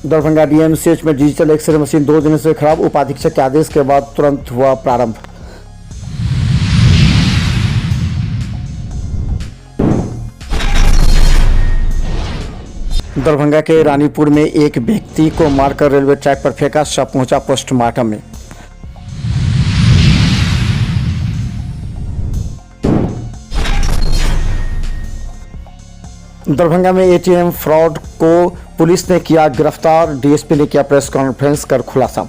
Darbhanga DMCH में digital x ray machine 2 दिनों से खराब, उपाधीक्षक के आदेश के बाद तुरंत हुआ प्रारंभ। दरभंगा के रानीपुर में एक व्यक्ति को मारकर रेलवे ट्रैक पर फेंका, शव पहुंचा पोस्टमार्टम में। दरभंगा में एटीएम फ्रॉड को पुलिस ने किया गिरफ्तार, डीएसपी ने किया प्रेस कॉन्फ्रेंस कर खुलासा।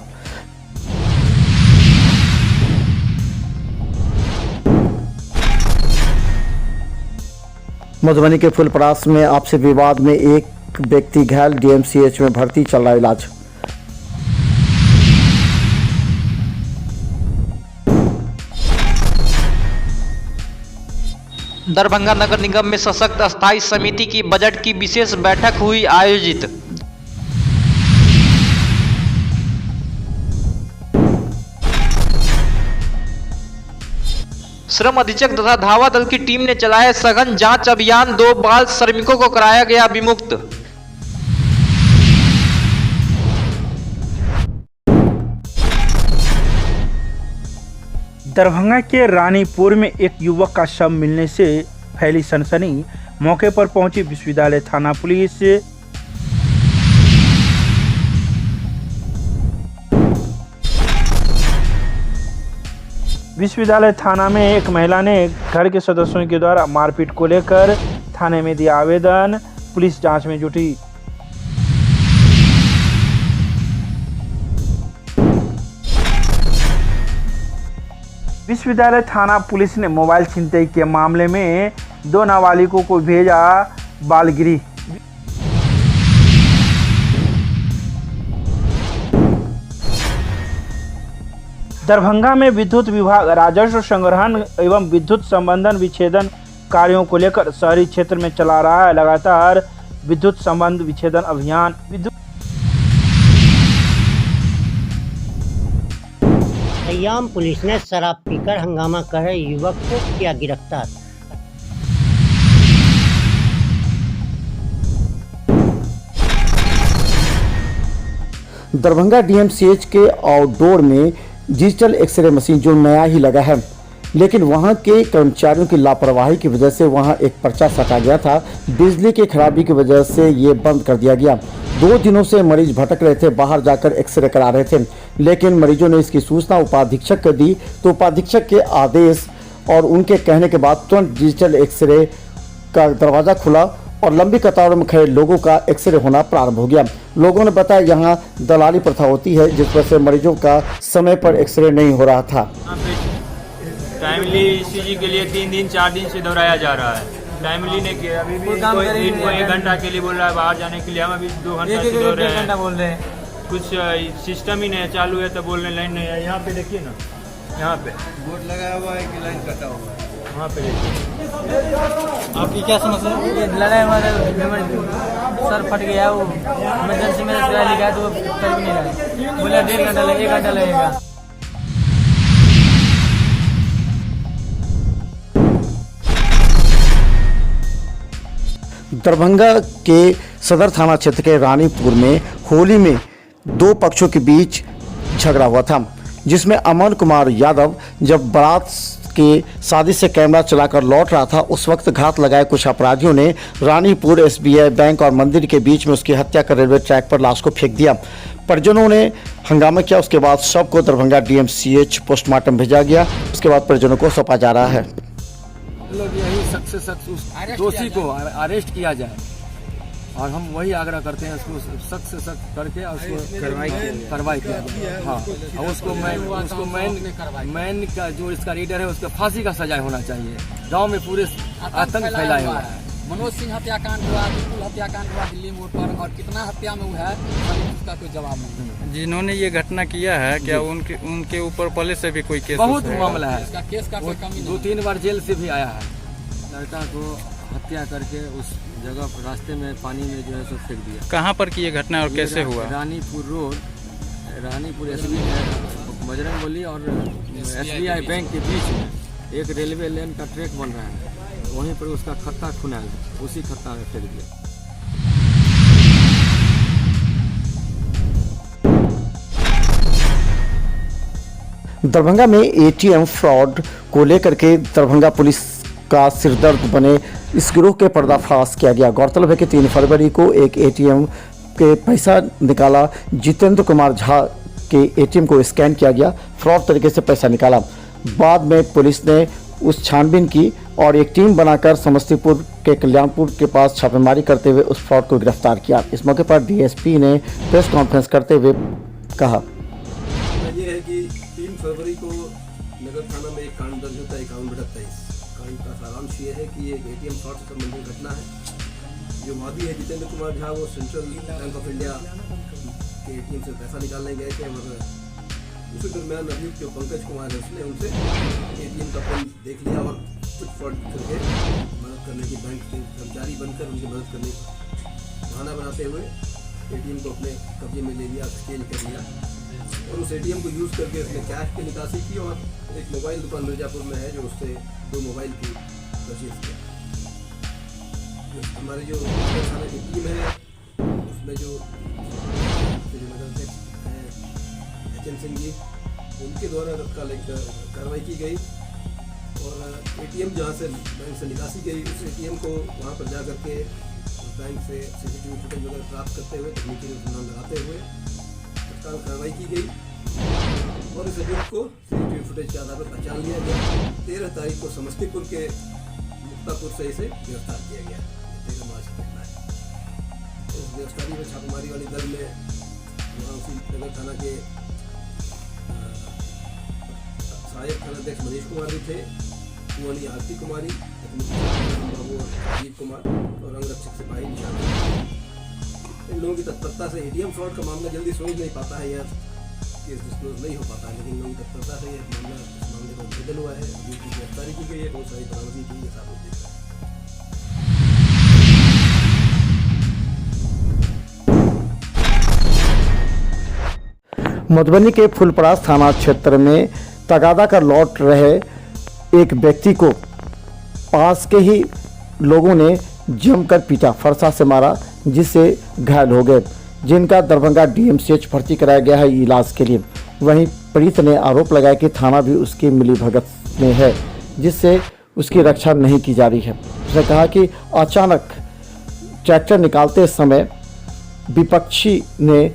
मधुबनी के फुलपरास में आपसी विवाद में एक व्यक्ति घायल, डीएमसीएच में भर्ती, चल रहा इलाज। दरभंगा नगर निगम में सशक्त अस्थायी समिति की बजट की विशेष बैठक हुई आयोजित। श्रम अधीक्षक तथा धावा दल की टीम ने चलाया सघन जांच अभियान, 2 बाल श्रमिकों को कराया गया विमुक्त। दरभंगा के रानीपुर में एक युवक का शव मिलने से फैली सनसनी, मौके पर पहुंची विश्वविद्यालय थाना पुलिस। विश्वविद्यालय थाना में एक महिला ने घर के सदस्यों के द्वारा मारपीट को लेकर थाने में दिया आवेदन, पुलिस जांच में जुटी। विश्वविद्यालय थाना पुलिस ने मोबाइल छिनतई के मामले में 2 नाबालिगों को भेजा बालगिरी। दरभंगा में विद्युत विभाग राजस्व संग्रहण एवं विद्युत संबंधन विच्छेदन कार्यों को लेकर शहरी क्षेत्र में चला रहा है लगातार विद्युत संबंध विच्छेदन अभियान। सयाम पुलिस ने शराब पीकर हंगामा कर रहे युवक को किया गिरफ्तार। दरभंगा डीएमसीएच के आउटडोर में डिजिटल एक्सरे मशीन जो नया ही लगा है, लेकिन वहां के कर्मचारियों की लापरवाही की वजह से वहां एक पर्चा सटा गया था। बिजली की खराबी की वजह से ये बंद कर दिया गया। 2 दिनों से मरीज भटक रहे थे, बाहर जाकर एक्सरे करा रहे थे, लेकिन मरीजों ने इसकी सूचना उपाधीक्षक को दी तो उपाधीक्षक के आदेश और उनके कहने के बाद तुरंत डिजिटल एक्सरे का दरवाज़ा खुला और लंबी कतारों में खड़े लोगों का एक्सरे होना प्रारंभ हो गया। लोगों ने बताया यहाँ दलाली प्रथा होती है, जिस वजह से मरीजों का समय पर एक्सरे नहीं हो रहा था। टाइमली ईसीजी के लिए 3 दिन 4 दिन से दोहराया जा रहा है, टाइमली नहीं किया। अभी भी इनको 1 घंटा के लिए बोल रहा है बाहर जाने के लिए, हम अभी 2 घंटा से दौड़ रहे हैं, बोल रहे हैं। कुछ सिस्टम ही नहीं चालू है तो बोलने लाइन नहीं है। यहाँ पे देखिए ना, यहाँ पे बोर्ड लगाया हुआ है कि लाइन कटा हुआ है, वहाँ पे देखिए। आपकी क्या समस्या है? लड़ा हमारा सर फट गया, वो इमरजेंसी में दवाई लिखा है तो कर भी नहीं रहा, बोला 1.5 घंटा लगेगा, 1 घंटा लगेगा। दरभंगा के सदर थाना क्षेत्र के रानीपुर में होली में 2 पक्षों के बीच झगड़ा हुआ था, जिसमें अमन कुमार यादव जब बारात के शादी से कैमरा चलाकर लौट रहा था, उस वक्त घात लगाए कुछ अपराधियों ने रानीपुर एसबीआई बैंक और मंदिर के बीच में उसकी हत्या कर रेलवे ट्रैक पर लाश को फेंक दिया। परिजनों ने हंगामा किया, उसके बाद शव को दरभंगा डीएमसीएच पोस्टमार्टम भेजा गया। उसके बाद परिजनों को सौंपा जा रहा है। लोग यही सख्त से सख्त उस दोषी को अरेस्ट किया जाए और हम वही आग्रह करते हैं, उसको सख्त से सख्त करके उसको कार्रवाई किया जाए। हाँ, और उसको मैन का जो इसका लीडर है उसको फांसी का सजा होना चाहिए। गांव में पूरे आतंक फैलाए हुआ है। मनोज सिंह हत्याकांड हुआ, विपुल हत्याकांड हुआ दिल्ली मोड़ पर, और कितना हत्या में हुआ है उसका कोई जवाब नहीं। जिन्होंने ये घटना किया है, क्या उनके ऊपर पहले से भी कोई केस? बहुत मामला है, इसका केस का कोई कमी नहीं। 2-3 बार जेल से भी आया है। लड़का को हत्या करके उस जगह पर रास्ते में पानी में जो है सो फेंक दिया। कहाँ पर की ये घटना और कैसे हुआ? रानीपुर रोड, रानीपुर एसबीआई बजरंगबली और एसबीआई बैंक के बीच में एक रेलवे लाइन का ट्रैक बन रहा है, वहीं पर उसका खत्ता खुना, उसी खत्ता में फेंक दिया। दरभंगा में एटीएम फ्रॉड को लेकर के दरभंगा पुलिस का सिरदर्द बने इस गिरोह के पर्दाफाश किया गया। गौरतलब है कि 3 फरवरी को एक एटीएम के पैसा निकाला जितेंद्र कुमार झा के एटीएम को स्कैन किया गया, फ्रॉड तरीके से पैसा निकाला। बाद में पुलिस ने उस छानबीन की और एक टीम बनाकर समस्तीपुर के कल्याणपुर के पास छापेमारी करते हुए उस फ्रॉड को गिरफ्तार किया। इस मौके पर डीएसपी ने प्रेस कॉन्फ्रेंस करते हुए कहा, ये है कि 3 फरवरी को नगर थाना में एक कांड दर्ज होता है 51/23। कांड का सारांश ये है कि एक एटीएम फ्रॉड से संबंधित घटना है। जो वादी है जितेंद्र कुमार झा वो सेंट्रल बैंक ऑफ इंडिया के एटीएम से पैसा निकालने गए थे और उसी दरमियान अभियुक्त जो पंकज कुमार है उसने उनसे एटीएम का पिन देख लिया और कुछ फ्रॉड करके मदद करने की, बैंक के कर्मचारी बनकर उनकी मदद करने की बहाना बनाते हुए एटीएम को अपने कब्जे में ले लिया, एक्सचेंज कर लिया और उस एटीएम को यूज़ करके उसने कैश की निकासी की और एक मोबाइल दुकान मिर्जापुर में है जो उससे 2 मोबाइल की परचेज किया। हमारी जो थाना की टीम है उसमें जो एचएन सिंह जी उनके द्वारा तत्काल एक कार्रवाई की गई और एटीएम जहाँ से बैंक से निकासी गई उस एटीएम को वहाँ पर जा करके बैंक से सीसीटीवी फुटेज वगैरह प्राप्त करते हुए तकनीकी अनुसंधान लगाते हुए तत्काल कार्रवाई की गई और इस अभियुक्त को सीसीटीवी फुटेज के आधार पर पहचान लिया गया। 13 तारीख को समस्तीपुर के मुक्तापुर से इसे गिरफ्तार किया गया। 13 मार्च की घटना है। इस गिरफ्तारी में छापेमारी वाली दल में वहाँ उसी नगर थाना के सहायक थानाध्यक्ष मनीष कुमार भी थे, कुआनी आरती कुमारी, बाबू अजीत कुमार और अंगरक्षक सिपाही निशान। इन लोगों की तत्परता से एटीएम फ्रॉड का मामला जल्दी सोच नहीं पाता है या केस डिस्क्लोज नहीं हो पाता है, लेकिन लोगों की तत्परता से यह मामला इस मामले को बदल हुआ है। अभी की गिरफ्तारी की गई है, बहुत सारी बरामदगी की है, साबित दिख रहा है। मधुबनी के फुलपरास थाना क्षेत्र में तगादा कर लौट रहे एक व्यक्ति को पास के ही लोगों ने जमकर पीटा, फरसा से मारा, जिससे घायल हो गए, जिनका दरभंगा डीएमसीएच भर्ती कराया गया है इलाज के लिए। वहीं पीड़ित ने आरोप लगाया कि थाना भी उसकी मिलीभगत में है, जिससे उसकी रक्षा नहीं की जा रही है। उसने कहा कि अचानक ट्रैक्टर निकालते समय विपक्षी ने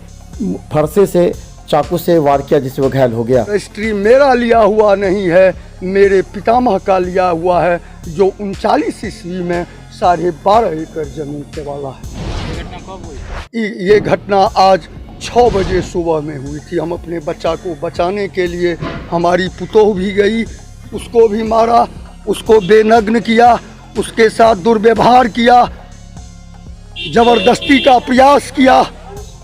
फरसे से चाकू से वार किया, जिससे वो घायल हो गया। रजिस्ट्री मेरा लिया हुआ नहीं है, मेरे पितामह का लिया हुआ है, जो 39 ईस्वी में 12.5 एकड़ जमीन के वाला है। ये घटना आज 6 बजे सुबह में हुई थी। हम अपने बच्चा को बचाने के लिए, हमारी पुतोह भी गई, उसको भी मारा, उसको बेनग्न किया, उसके साथ दुर्व्यवहार किया, जबरदस्ती का प्रयास किया।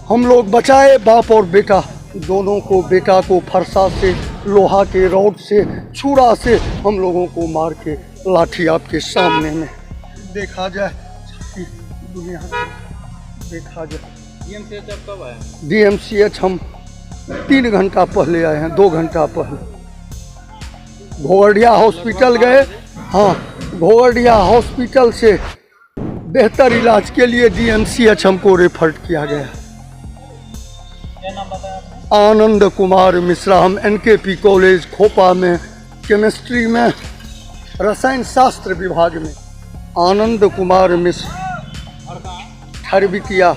हम लोग बचाए, बाप और बेटा दोनों को, बेटा को फरसा से, लोहा के रॉड से, छुरा से हम लोगों को मार के लाठी आपके सामने में देखा जाए, दुनिया देखा जाए। डीएमसीएच अब कब आया? डीएमसीएच हम 3 घंटा पहले आए हैं, 2 घंटा पहले। घोगड़िया हॉस्पिटल गए, हाँ, घोगड़िया हॉस्पिटल से बेहतर इलाज के लिए डीएमसीएच हमको रेफर किया गया। आनंद कुमार मिश्रा, हम एनकेपी कॉलेज खोपा में केमिस्ट्री में रसायन शास्त्र विभाग में। आनंद कुमार मिश्र, खरबिकिया,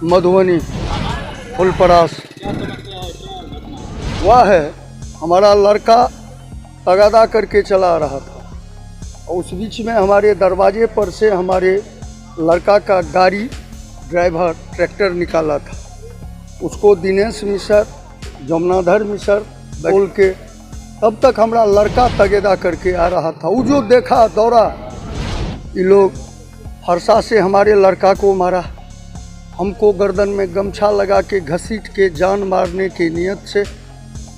मधुबनी, फुलपरास। वह है हमारा लड़का तगादा करके चला रहा था और उस बीच में हमारे दरवाजे पर से हमारे लड़का का गाड़ी ड्राइवर ट्रैक्टर निकाला था। उसको दिनेश मिश्र, जमुनाधर मिश्र बोल के, तब तक हमारा लड़का तगेदा करके आ रहा था। वो जो देखा दौड़ा, ये लोग फरसा से हमारे लड़का को मारा, हमको गर्दन में गमछा लगा के घसीट के जान मारने की नियत से।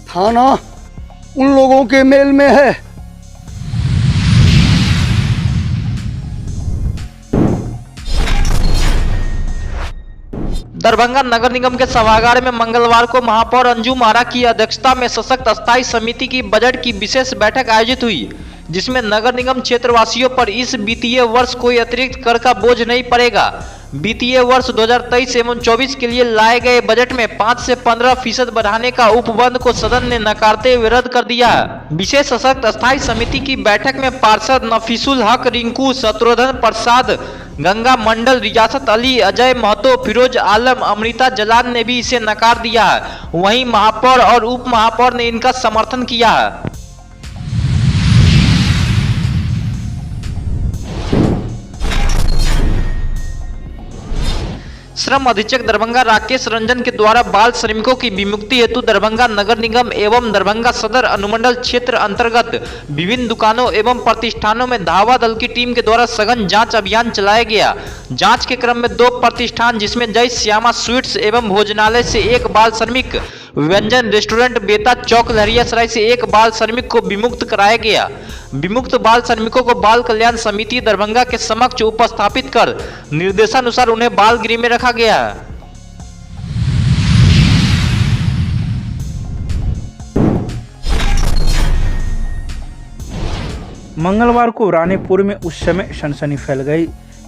थाना उन लोगों के मेल में है। दरभंगा नगर निगम के सभागार में मंगलवार को महापौर अंजुम आरा की अध्यक्षता में सशक्त अस्थायी समिति की बजट की विशेष बैठक आयोजित हुई, जिसमें नगर निगम क्षेत्रवासियों पर इस वित्तीय वर्ष कोई अतिरिक्त कर का बोझ नहीं पड़ेगा। वित्तीय वर्ष 2023 एवं 24 के लिए लाए गए बजट में 5 से 15% बढ़ाने का उपबंध को सदन ने नकारते हुए रद्द कर दिया। विशेष सशक्त अस्थायी समिति की बैठक में पार्षद नफीसुल हक, रिंकू, शत्रुघ्न प्रसाद, गंगा मंडल, रियासत अली, अजय महतो, फिरोज आलम, अमृता जलान ने भी इसे नकार दिया। वहीं महापौर और उप महापौर ने इनका समर्थन किया। श्रम अधीक्षक दरभंगा राकेश रंजन के द्वारा बाल श्रमिकों की विमुक्ति हेतु दरभंगा नगर निगम एवं दरभंगा सदर अनुमंडल क्षेत्र अंतर्गत विभिन्न दुकानों एवं प्रतिष्ठानों में धावा दल की टीम के द्वारा सघन जांच अभियान चलाया गया। जांच के क्रम में 2 प्रतिष्ठान जिसमें जय श्यामा स्वीट्स एवं भोजनालय से 1 बाल श्रमिक, व्यंजन रेस्टोरेंट बेता चौक लहरियासराय से 1 बाल श्रमिक को विमुक्त कराया गया। विमुक्त बाल श्रमिकों को बाल कल्याण समिति दरभंगा के समक्ष उपस्थापित कर निर्देशानुसार उन्हें बाल गृह में रखा गया। मंगलवार को रानीपुर में उस समय सनसनी फैल गई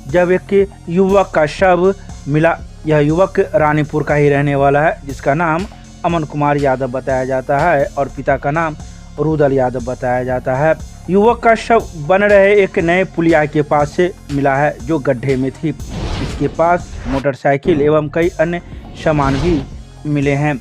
जब एक युवक का शव मिला। यह युवक रानीपुर का ही रहने वाला है, जिसका नाम अमन कुमार यादव बताया जाता है और पिता का नाम रुदल यादव बताया जाता है। युवक का शव बन रहे एक नए पुलिया के पास से मिला है जो गड्ढे में थी। इसके पास मोटरसाइकिल एवं कई अन्य सामान भी मिले हैं।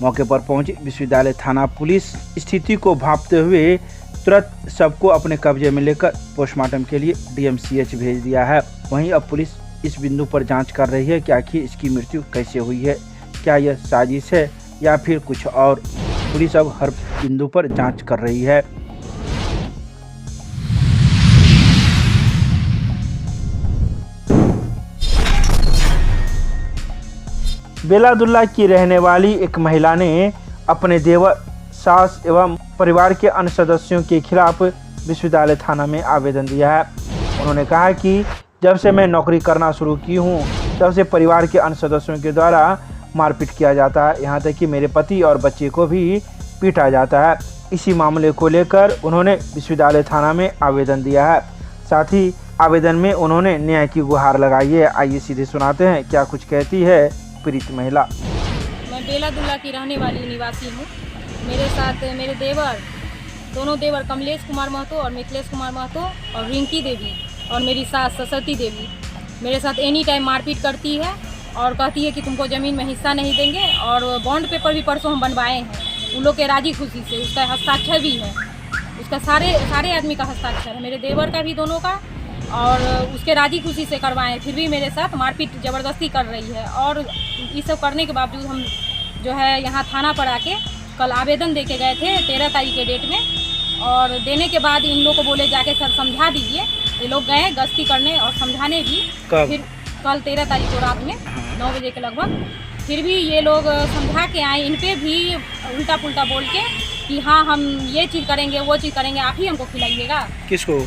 मौके पर पहुंची विश्वविद्यालय थाना पुलिस स्थिति को भांपते हुए तुरंत सबको अपने कब्जे में लेकर पोस्टमार्टम के लिए DMCH भेज दिया है। वहीं अब पुलिस इस बिंदु पर जांच कर रही है कि आखिर इसकी मृत्यु कैसे हुई है, क्या यह साजिश है या फिर कुछ और। पुलिस अब हर बिंदु पर जांच कर रही है। बेलादुल्ला की रहने वाली एक महिला ने अपने देवर, सास एवं परिवार के अन्य सदस्यों के खिलाफ विश्वविद्यालय थाना में आवेदन दिया है। उन्होंने कहा कि जब से मैं नौकरी करना शुरू की हूँ तब से परिवार के अन्य सदस्यों के द्वारा मारपीट किया जाता है, यहाँ तक कि मेरे पति और बच्चे को भी पीटा जाता है। इसी मामले को लेकर उन्होंने विश्वविद्यालय थाना में आवेदन दिया है। साथ ही आवेदन में उन्होंने न्याय की गुहार लगाई है। आइए सीधे सुनाते हैं क्या कुछ कहती है पीड़ित महिला। मैं बेलादुल्ला की रहने वाली निवासी हूँ। मेरे साथ मेरे देवर, दोनों देवर कमलेश कुमार महतो और मिथिलेश कुमार महतो और रिंकी देवी और मेरी सास सरस्वती देवी मेरे साथ एनी टाइम मारपीट करती है और कहती है कि तुमको ज़मीन में हिस्सा नहीं देंगे। और बॉन्ड पेपर भी परसों हम बनवाए हैं उन लोग के राजी खुशी से, उसका हस्ताक्षर भी है, उसका सारे आदमी का हस्ताक्षर है, मेरे देवर का भी, दोनों का, और उसके राजी खुशी से करवाएं। फिर भी मेरे साथ मारपीट ज़बरदस्ती कर रही है। और ये सब करने के बावजूद हम जो है यहाँ थाना पर आके कल आवेदन दे के गए थे 13 तारीख के डेट में। और देने के बाद इन लोग को बोले जाके सर समझा दीजिए। ये लोग गए गश्ती करने और समझाने भी। फिर कल 13 तारीख को रात में 9 बजे के लगभग फिर भी ये लोग समझा के आए। इन पे भी उल्टा पुल्टा बोल के कि हाँ हम ये चीज़ करेंगे, वो चीज़ करेंगे, आप ही हमको खिलाइएगा। किसको?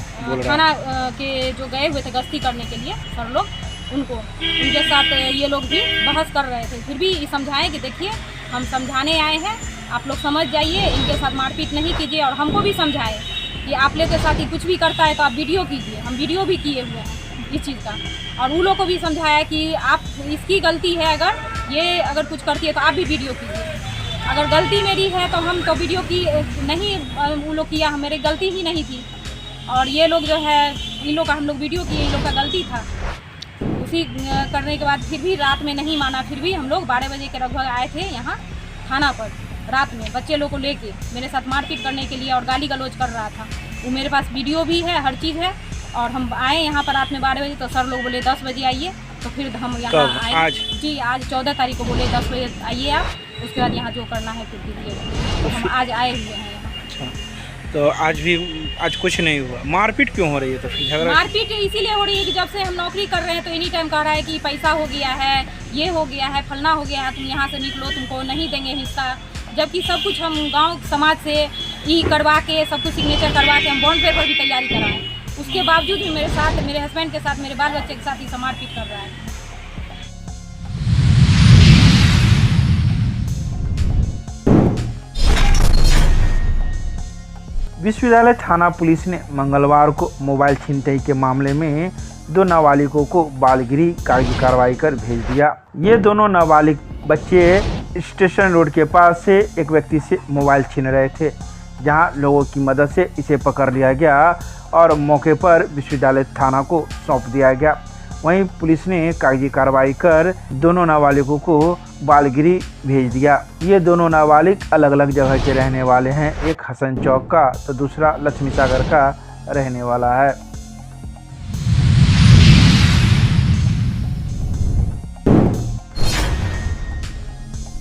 थाना के जो गए हुए थे गश्ती करने के लिए सर लोग, उनके साथ ये लोग भी बहस कर रहे थे। फिर भी समझाएं कि देखिए हम समझाने आए हैं, आप लोग समझ जाइए, इनके साथ मारपीट नहीं कीजिए। और हमको भी समझाए कि आप लोग के साथ ही कुछ भी करता है तो आप वीडियो कीजिए। हम वीडियो भी किए हुए हैं इस चीज़ का। और उन लोग को भी समझाया कि आप इसकी गलती है, अगर कुछ करती है तो आप भी वीडियो कीजिए। अगर गलती मेरी है तो हम तो वीडियो की नहीं उन लोग किया, मेरी गलती ही नहीं थी। और ये लोग जो है इन लोग का हम लोग वीडियो किए, इन लोग का गलती था। उसी करने के बाद फिर भी रात में नहीं माना। फिर भी हम लोग 12 बजे के लगभग आए थे यहाँ थाना पर रात में, बच्चे लोग को लेके मेरे साथ मारपीट करने के लिए और गाली गलौज कर रहा था। वो मेरे पास वीडियो भी है, हर चीज़ है। और हम आए यहाँ पर रात में 12 बजे, तो सर लोग बोले 10 बजे आइए। तो फिर हम यहाँ आए आज? जी आज 14 तारीख को बोले 10 बजे आइए आप, उसके बाद यहाँ जो करना है फिर कीजिएगा। तो हम आज आए हुए हैं यहाँ। अच्छा, तो आज कुछ नहीं हुआ। मारपीट क्यों हो रही है? तो फिर झगड़ा मारपीट इसीलिए हो रही है कि जब से हम नौकरी कर रहे हैं तो एनी टाइम कह रहा है कि पैसा हो गया है, ये हो गया है, फलना हो गया है, तुम यहाँ से निकलो, तुमको नहीं देंगे हिस्सा। जबकि सब कुछ हम गांव समाज से ही करवा के, सब कुछ सिग्नेचर करवा के हम बॉन्ड पेपर भी तैयारी कराएं, उसके बावजूद भी मेरे साथ, मेरे हस्बैंड के साथ, मेरे बाल बच्चे के साथ ही मारपीट कर रहा है। विश्वविद्यालय थाना पुलिस ने मंगलवार को मोबाइल छीनताई के मामले में 2 नाबालिगों को बालगिरी कागजी कार्रवाई कर भेज दिया। ये दोनों नाबालिग बच्चे स्टेशन रोड के पास से एक व्यक्ति से मोबाइल छीन रहे थे, जहां लोगों की मदद से इसे पकड़ लिया गया और मौके पर विश्वविद्यालय थाना को सौंप दिया गया। वहीं पुलिस ने कागजी कार्रवाई कर दोनों नाबालिगों को बालगिरी भेज दिया। ये दोनों नाबालिग अलग अलग जगह के रहने वाले हैं, एक हसन चौक का तो दूसरा लक्ष्मी सागर का रहने वाला है।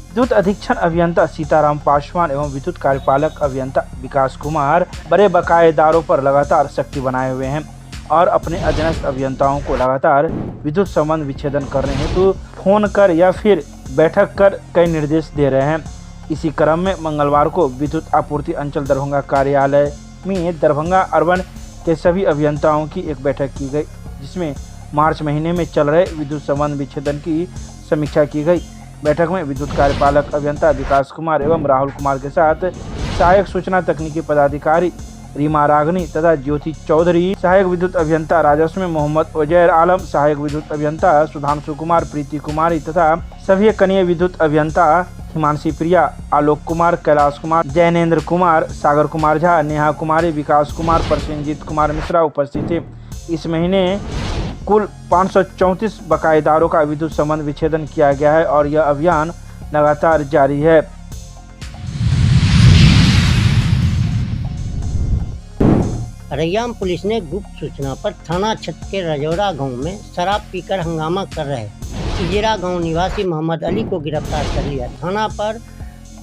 विद्युत अधीक्षण अभियंता सीताराम पासवान एवं विद्युत कार्यपालक अभियंता विकास कुमार बड़े बकायेदारों पर लगातार सख्ती बनाए हुए हैं और अपने अधीनस्थ अभियंताओं को लगातार विद्युत संबंध विच्छेदन करने हेतु फोन कर या फिर बैठक कर कई निर्देश दे रहे हैं। इसी क्रम में मंगलवार को विद्युत आपूर्ति अंचल दरभंगा कार्यालय में दरभंगा अर्बन के सभी अभियंताओं की एक बैठक की गई, जिसमें मार्च महीने में चल रहे विद्युत संबंध विच्छेदन की समीक्षा की गई। बैठक में विद्युत कार्यपालक अभियंता विकास कुमार एवं राहुल कुमार के साथ सहायक सूचना तकनीकी पदाधिकारी रीमा रागनी तथा ज्योति चौधरी, सहायक विद्युत अभियंता राजस्व में मोहम्मद उजैर आलम, सहायक विद्युत अभियंता सुधांशु कुमार, प्रीति कुमारी तथा सभी कनीय विद्युत अभियंता हिमांशी प्रिया, आलोक कुमार, कैलाश कुमार, जैनेन्द्र कुमार, सागर कुमार झा, नेहा कुमारी, विकास कुमार, प्रसेनजीत कुमार मिश्रा उपस्थित थे। इस महीने कुल 534 बकायेदारों का विद्युत संबंध विच्छेदन किया गया है और यह अभियान लगातार जारी है। रैयाम पुलिस ने गुप्त सूचना पर थाना क्षेत्र के रजौरा गांव में शराब पीकर हंगामा कर रहे इजरा गांव निवासी मोहम्मद अली को गिरफ्तार कर लिया। थाना पर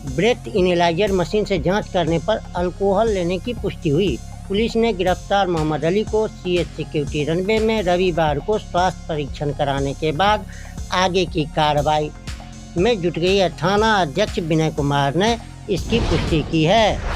ब्रेथ इनेलाइजर मशीन से जांच करने पर अल्कोहल लेने की पुष्टि हुई। पुलिस ने गिरफ्तार मोहम्मद अली को सीएच सिक्योरिटी रनवे में रविवार को स्वास्थ्य परीक्षण कराने के बाद आगे की कार्रवाई में जुट गई है। थाना अध्यक्ष विनय कुमार ने इसकी पुष्टि की है।